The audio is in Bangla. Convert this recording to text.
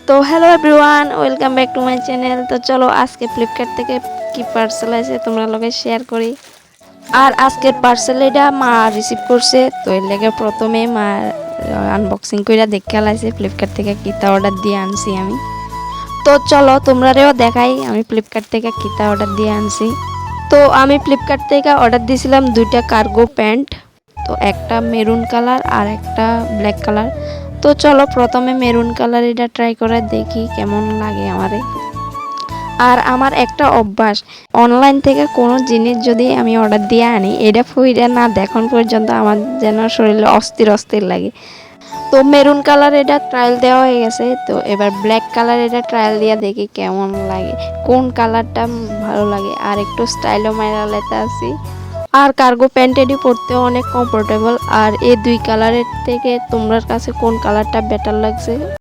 তো hello everyone, welcome back to my channel. তো চলো আজকে ফ্লিপকার্ট থেকে কি পার্সেল আছে তোমরা লগে শেয়ার করি। আর আজকের পার্সেল এটা মা রিসিভ করছে, তো এর লেগে প্রথমে মা আনবক্সিং করে দেখে লাইছে ফ্লিপকার্ট থেকে কিতা অর্ডার দিয়ে আনছি আমি। তো চলো তোমরারেও দেখাই আমি ফ্লিপকার্ট থেকে কিতা অর্ডার দিয়ে আনছি। তো আমি ফ্লিপকার্ট থেকে অর্ডার দিয়েছিলাম দুইটা কার্গো প্যান্ট, তো একটা মেরুন কালার আর একটা ব্ল্যাক কালার। তো চলো প্রথমে মেরুন কালার এটা ট্রাই করে দেখি কেমন লাগে আমারে। আর আমার একটা অভ্যাস, অনলাইন থেকে কোনো জিনিস যদি আমি অর্ডার দিয়ে আনি এটা ফুইরা না দেখন পর্যন্ত আমার যেন শরীরে অস্থির অস্থির লাগে। তো মেরুন কালার এটা ট্রায়াল দেওয়া হয়ে গেছে, তো এবার ব্ল্যাক কালার এটা ট্রায়াল দিয়ে দেখি কেমন লাগে, কোন কালারটা ভালো লাগে। আর একটু স্টাইলও মাইরা লেতে আছি। আর কার্গো প্যান্ট এটি পরতেও অনেক কমফোর্টেবল। আর এই দুই কালারের থেকে তোমার কাছে কোন কালারটা বেটার লাগছে